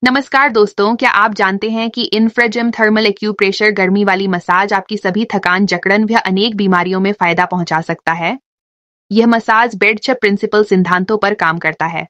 नमस्कार दोस्तों, क्या आप जानते हैं कि इंफ्राजिम थर्मल एक्यूप्रेशर गर्मी वाली मसाज आपकी सभी थकान, जकड़न व अनेक बीमारियों में फायदा पहुंचा सकता है। यह मसाज बेड छह प्रिंसिपल सिद्धांतों पर काम करता है।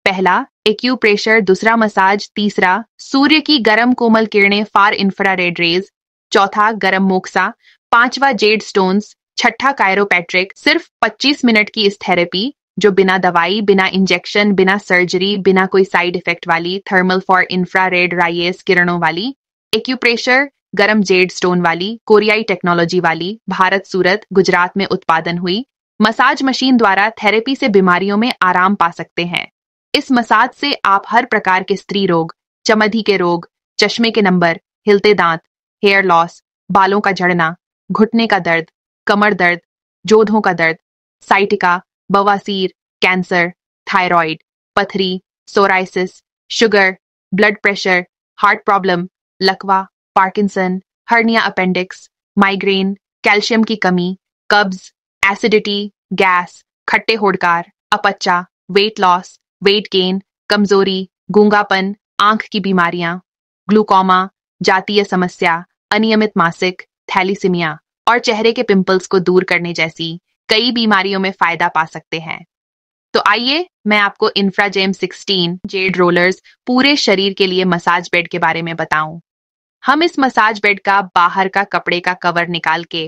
पहला, एक्यूप्रेशर। दूसरा, मसाज। तीसरा, सूर्य की गर्म कोमल किरणें फार इंफ्रारेड रेज। चौथा, गर्म मोक्सा। पांचवा, जेड स्टोन्स। छठा, कायरोपैट्रिक। सिर्फ 25 मिनट की इस थेरेपी, जो बिना दवाई, बिना इंजेक्शन, बिना सर्जरी, बिना कोई साइड इफेक्ट वाली, थर्मल फॉर इंफ्रारेड राइस किरणों वाली एक्यूप्रेशर, गरम जेड स्टोन वाली, कोरियाई टेक्नोलॉजी वाली, भारत, सूरत, गुजरात में उत्पादन हुई मसाज मशीन द्वारा थेरेपी से बीमारियों में आराम पा सकते हैं। इस मसाज से आप हर प्रकार के स्त्री रोग, चमड़ी के रोग, चश्मे के नंबर, हिलते दांत, हेयर लॉस, बालों का झड़ना, घुटने का दर्द, कमर दर्द, जोधों का दर्द, साइटिका, बवासीर, कैंसर, थायराइड, पथरी, psoriasis, sugar, blood pressure, heart problem, लकवा, Parkinson, hernia appendix, migraine, calcium की कमी, कब्ज, एसिडिटी, गैस, खट्टे होड़कार, अपचा, वेट लॉस, वेट गेन, कमजोरी, गूंगापन, आंख की बीमारियां, ग्लूकोमा, जातीय समस्या, अनियमित मासिक, थैलीसीमिया और चेहरे के पिंपल्स को दूर करने जैसी कई बीमारियों में फायदा पा सकते हैं। तो आइए मैं आपको इंफ्राजेम 16 जेड रोलर्स पूरे शरीर के लिए मसाज बेड के बारे में बताऊं। हम इस मसाज बेड का बाहर का कपड़े का कवर निकाल के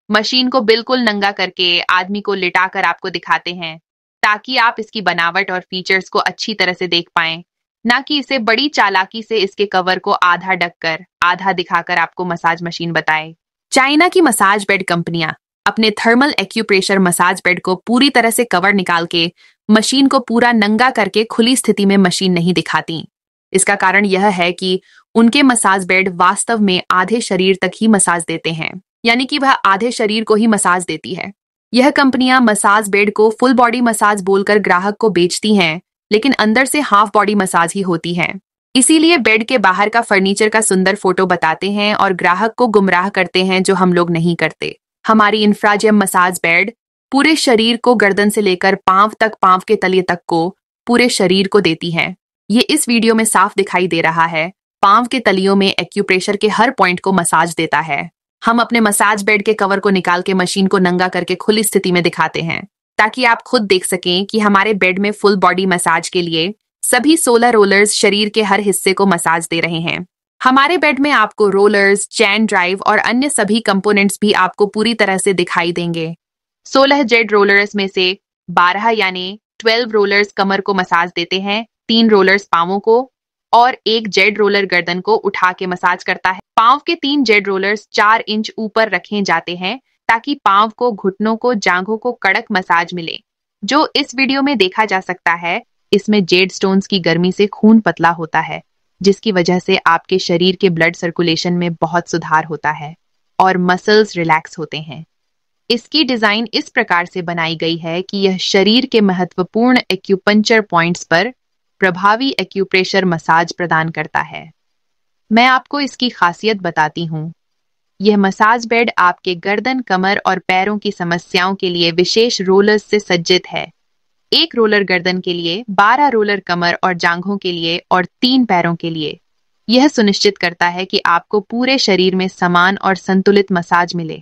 मशीन को बिल्कुल नंगा करके आदमी को लिटाकर आपको दिखाते हैं, ताकि आप इसकी बनावट और फीचर्स को अच्छी तरह से देख पाएं, ना कि इसे बड़ी चालाकी से इसके कवर को आधा ढक कर आधा दिखाकर आपको मसाज मशीन बताए। चाइना की मसाज बेड कंपनियां अपने थर्मल एक्यूप्रेशर मसाज बेड को पूरी तरह से कवर निकाल के मशीन को पूरा नंगा करके खुली स्थिति में मशीन नहीं दिखाती। इसका कारण यह है कि उनके मसाज बेड वास्तव में आधे शरीर तक ही मसाज देते हैं, यानी कि वह आधे शरीर को ही मसाज देती है। यह कंपनियां मसाज बेड को फुल बॉडी मसाज बोलकर ग्राहक को बेचती हैं, लेकिन अंदर से हाफ बॉडी मसाज ही होती है। इसीलिए बेड के बाहर का फर्नीचर का सुंदर फोटो बताते हैं और ग्राहक को गुमराह करते हैं, जो हम लोग नहीं करते। हमारी इंफ्राजेम मसाज बेड पूरे शरीर को गर्दन से लेकर पांव तक, पांव के तलिए तक को पूरे शरीर को देती है। ये इस वीडियो में साफ दिखाई दे रहा है। पांव के तलियों में एक्यूप्रेशर के हर पॉइंट को मसाज देता है। हम अपने मसाज बेड के कवर को निकाल के मशीन को नंगा करके खुली स्थिति में दिखाते हैं, ताकि आप खुद देख सकें कि हमारे बेड में फुल बॉडी मसाज के लिए सभी 16 रोलर्स शरीर के हर हिस्से को मसाज दे रहे हैं। हमारे बेड में आपको रोलर्स, चैन ड्राइव और अन्य सभी कंपोनेंट्स भी आपको पूरी तरह से दिखाई देंगे। 16 जेड रोलर्स में से 12 यानी 12 रोलर्स कमर को मसाज देते हैं, 3 रोलर्स पांवों को और एक जेड रोलर गर्दन को उठा के मसाज करता है। पांव के 3 जेड रोलर्स 4 इंच ऊपर रखे जाते हैं, ताकि पांव को, घुटनों को, जांघों को कड़क मसाज मिले। जो इस वीडियो में देखा जा सकता है, इसमें जेड स्टोन्स की गर्मी से खून पतला होता है, जिसकी वजह से आपके शरीर के ब्लड सर्कुलेशन में बहुत सुधार होता है और मसल्स रिलैक्स होते हैं। इसकी डिजाइन इस प्रकार से बनाई गई है कि यह शरीर के महत्वपूर्ण एक्यूपंक्चर पॉइंट्स पर प्रभावी एक्यूप्रेशर मसाज प्रदान करता है। मैं आपको इसकी खासियत बताती हूँ। यह मसाज बेड आपके गर्दन, कमर और पैरों की समस्याओं के लिए विशेष रोलर्स से सज्जित है। एक रोलर गर्दन के लिए, 12 रोलर कमर और जांघों के लिए और 3 पैरों के लिए। यह सुनिश्चित करता है कि आपको पूरे शरीर में समान और संतुलित मसाज मिले।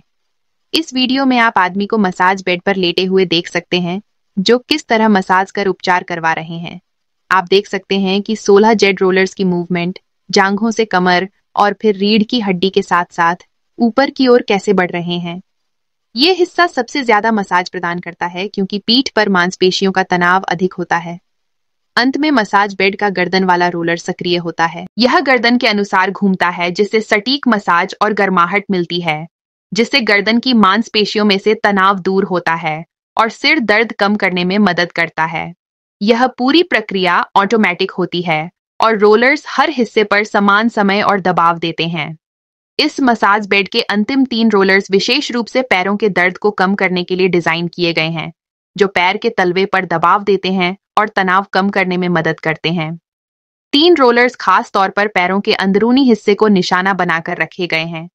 इस वीडियो में आप आदमी को मसाज बेड पर लेटे हुए देख सकते हैं, जो किस तरह मसाज कर उपचार करवा रहे हैं। आप देख सकते हैं कि 16 जेड रोलर्स की मूवमेंट जांघों से कमर और फिर रीढ़ की हड्डी के साथ साथ ऊपर की ओर कैसे बढ़ रहे हैं। ये हिस्सा सबसे ज्यादा मसाज प्रदान करता है, क्योंकि पीठ पर मांसपेशियों का तनाव अधिक होता है। अंत में मसाज बेड का गर्दन वाला रोलर सक्रिय होता है। यह गर्दन के अनुसार घूमता है, जिससे सटीक मसाज और गर्माहट मिलती है, जिससे गर्दन की मांसपेशियों में से तनाव दूर होता है और सिर दर्द कम करने में मदद करता है। यह पूरी प्रक्रिया ऑटोमेटिक होती है और रोलर्स हर हिस्से पर समान समय और दबाव देते हैं। इस मसाज बेड के अंतिम 3 रोलर्स विशेष रूप से पैरों के दर्द को कम करने के लिए डिजाइन किए गए हैं, जो पैर के तलवे पर दबाव देते हैं और तनाव कम करने में मदद करते हैं। 3 रोलर्स खास तौर पर पैरों के अंदरूनी हिस्से को निशाना बनाकर रखे गए हैं।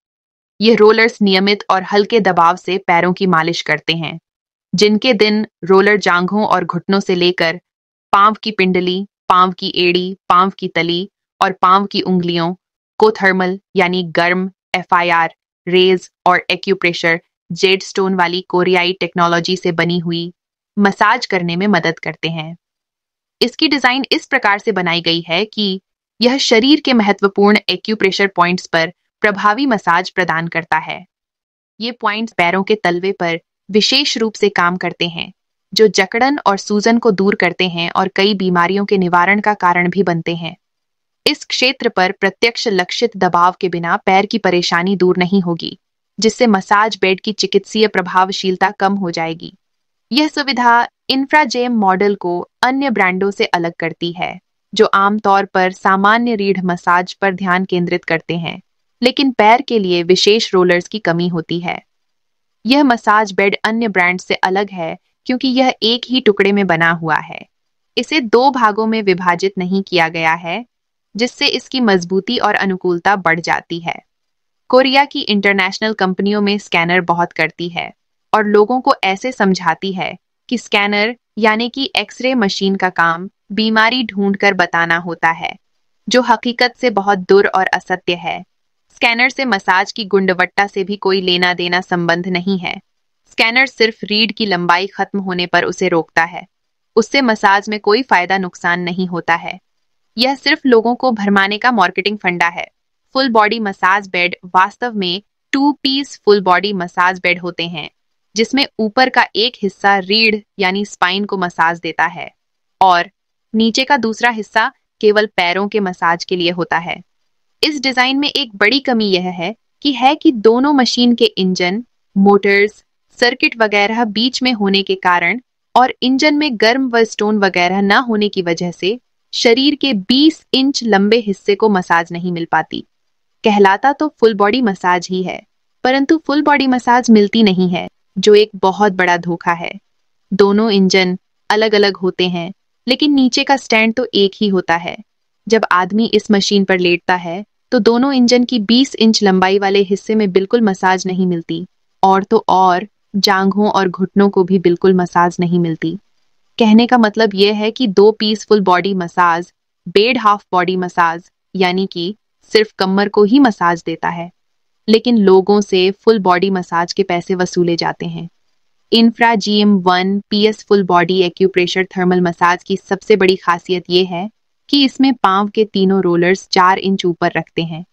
ये रोलर्स नियमित और हल्के दबाव से पैरों की मालिश करते हैं। जिनके दिन रोलर जांघों और घुटनों से लेकर पांव की पिंडली, पांव की एड़ी, पांव की तली और पांव की उंगलियों को थर्मल यानी गर्म FIR रेज और एक्यूप्रेशर जेड स्टोन वाली कोरियाई टेक्नोलॉजी से बनी हुई मसाज करने में मदद करते हैं। इसकी डिजाइन इस प्रकार से बनाई गई है कि यह शरीर के महत्वपूर्ण एक्यूप्रेशर पॉइंट्स पर प्रभावी मसाज प्रदान करता है। ये पॉइंट्स पैरों के तलवे पर विशेष रूप से काम करते हैं, जो जकड़न और सूजन को दूर करते हैं और कई बीमारियों के निवारण का कारण भी बनते हैं। इस क्षेत्र पर प्रत्यक्ष लक्षित दबाव के बिना पैर की परेशानी दूर नहीं होगी, जिससे मसाज बेड की चिकित्सीय प्रभावशीलता कम हो जाएगी। यह सुविधा इंफ्राजेम मॉडल को अन्य ब्रांडों से अलग करती है, जो आमतौर पर सामान्य रीढ़ मसाज पर ध्यान केंद्रित करते हैं, लेकिन पैर के लिए विशेष रोलर्स की कमी होती है। यह मसाज बेड अन्य ब्रांड से अलग है क्योंकि यह एक ही टुकड़े में बना हुआ है। इसे 2 भागों में विभाजित नहीं किया गया है, जिससे इसकी मजबूती और अनुकूलता बढ़ जाती है। कोरिया की इंटरनेशनल कंपनियों में स्कैनर बहुत करती है और लोगों को ऐसे समझाती है कि स्कैनर यानी कि एक्सरे मशीन का काम बीमारी ढूंढकर बताना होता है, जो हकीकत से बहुत दूर और असत्य है। स्कैनर से मसाज की गुणवत्ता से भी कोई लेना देना संबंध नहीं है। स्कैनर सिर्फ रीढ़ की लंबाई खत्म होने पर उसे रोकता है। उससे मसाज में कोई फायदा नुकसान नहीं होता है। यह सिर्फ लोगों को भरमाने का मार्केटिंग फंडा है। फुल बॉडी मसाज बेड वास्तव में 2 piece full body massage bed होते हैं, जिसमें ऊपर का एक हिस्सा रीढ़ यानी स्पाइन को मसाज देता है और नीचे का दूसरा हिस्सा केवल पैरों के मसाज के लिए होता है। इस डिजाइन में एक बड़ी कमी यह है कि दोनों मशीन के इंजन, मोटर्स, सर्किट वगैरह बीच में होने के कारण और इंजन में गर्म व स्टोन वगैरह न होने की वजह से शरीर के 20 इंच लंबे हिस्से को मसाज नहीं मिल पाती। कहलाता तो फुल बॉडी मसाज ही है, परंतु फुल बॉडी मसाज मिलती नहीं है, जो एक बहुत बड़ा धोखा है। दोनों इंजन अलग अलग होते हैं, लेकिन नीचे का स्टैंड तो एक ही होता है। जब आदमी इस मशीन पर लेटता है तो दोनों इंजन की 20 इंच लंबाई वाले हिस्से में बिल्कुल मसाज नहीं मिलती, और तो और जांघों और घुटनों को भी बिल्कुल मसाज नहीं मिलती। कहने का मतलब यह है कि 2 piece full body massage bed half body massage यानी कि सिर्फ कमर को ही मसाज देता है, लेकिन लोगों से फुल बॉडी मसाज के पैसे वसूले जाते हैं। इंफ्राजीएम 1 PS full body acupressure thermal massage की सबसे बड़ी खासियत यह है कि इसमें पांव के तीनों रोलर्स 4 इंच ऊपर रखते हैं,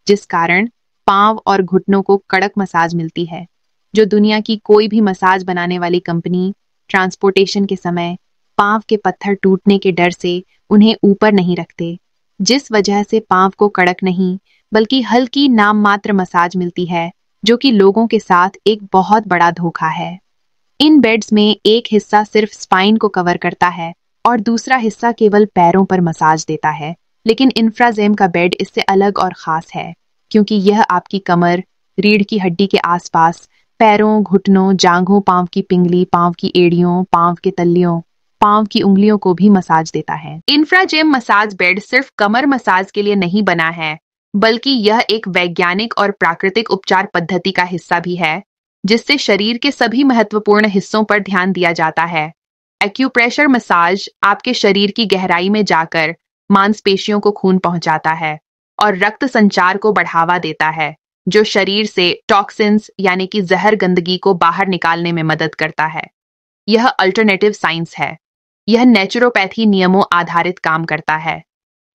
जिस कारण पांव और घुटनों को कड़क मसाज मिलती है, जो दुनिया की कोई भी मसाज बनाने वाली कंपनी ट्रांसपोर्टेशन के समय पांव के पत्थर टूटने के डर से उन्हें ऊपर नहीं रखते, जिस वजह से पांव को कड़क नहीं बल्कि हल्की नाम मात्र मसाज मिलती है, जो कि लोगों के साथ एक बहुत बड़ा धोखा है। इन बेड्स में एक हिस्सा सिर्फ स्पाइन को कवर करता है और दूसरा हिस्सा केवल पैरों पर मसाज देता है, लेकिन इंफ्राजेम का बेड इससे अलग और खास है क्योंकि यह आपकी कमर, रीढ़ की हड्डी के आसपास, पैरों, घुटनों, जांघों, पांव की पिंगली, पांव की एड़ियों, पांव के तलियों, पांव की उंगलियों को भी मसाज देता है। इंफ्राजेम मसाज बेड सिर्फ कमर मसाज के लिए नहीं बना है, बल्कि यह एक वैज्ञानिक और प्राकृतिक उपचार पद्धति का हिस्सा भी है, जिससे शरीर के सभी महत्वपूर्ण हिस्सों पर ध्यान दिया जाता है। एक्यूप्रेशर मसाज आपके शरीर की गहराई में जाकर मांसपेशियों को खून पहुंचाता है और रक्त संचार को बढ़ावा देता है, जो शरीर से टॉक्सिन्स यानी कि जहर गंदगी को बाहर निकालने में मदद करता है। यह अल्टरनेटिव साइंस है। यह नेचुरोपैथी नियमों आधारित काम करता है।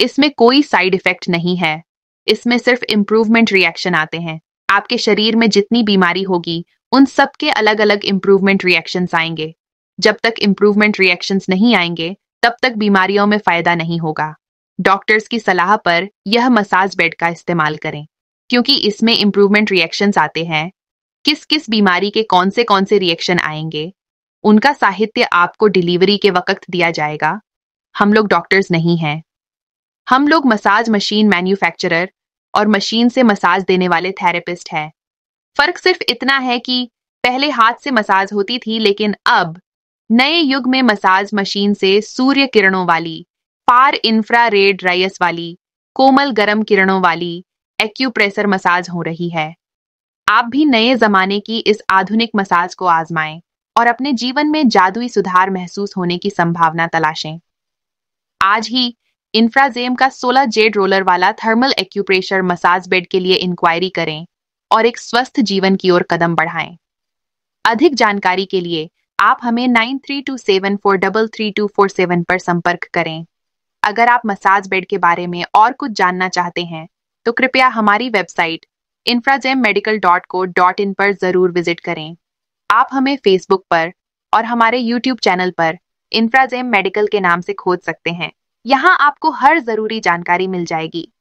इसमें कोई साइड इफेक्ट नहीं है। इसमें सिर्फ इम्प्रूवमेंट रिएक्शन आते हैं। आपके शरीर में जितनी बीमारी होगी उन सबके अलग अलग इम्प्रूवमेंट रिएक्शंस आएंगे। जब तक इम्प्रूवमेंट रिएक्शंस नहीं आएंगे तब तक बीमारियों में फायदा नहीं होगा। डॉक्टर्स की सलाह पर यह मसाज बेड का इस्तेमाल करें, क्योंकि इसमें इम्प्रूवमेंट रिएक्शंस आते हैं। किस किस बीमारी के कौन से रिएक्शन आएंगे, उनका साहित्य आपको डिलीवरी के वक्त दिया जाएगा। हम लोग डॉक्टर्स नहीं हैं। हम लोग मसाज मशीन मैन्युफैक्चरर और मशीन से मसाज देने वाले थेरेपिस्ट हैं। फर्क सिर्फ इतना है कि पहले हाथ से मसाज होती थी, लेकिन अब नए युग में मसाज मशीन से सूर्य किरणों वाली, फार इंफ्रारेड रेयस वाली, कोमल गर्म किरणों वाली एक्यूप्रेशर मसाज हो रही है। आप भी नए जमाने की इस आधुनिक मसाज को आजमाएं और अपने जीवन में जादुई सुधार महसूस होने की संभावना तलाशें। आज ही इंफ्राजेम का 16 जेड रोलर वाला थर्मल एक्यूप्रेशर मसाज बेड के लिए इंक्वायरी करें और एक स्वस्थ जीवन की ओर कदम बढ़ाएं। अधिक जानकारी के लिए आप हमें 9327433247 पर संपर्क करें। अगर आप मसाज बेड के बारे में और कुछ जानना चाहते हैं तो कृपया हमारी वेबसाइट infragemmedical.co.in पर जरूर विजिट करें। आप हमें फेसबुक पर और हमारे यूट्यूब चैनल पर इंफ्राजेम मेडिकल के नाम से खोज सकते हैं। यहाँ आपको हर जरूरी जानकारी मिल जाएगी।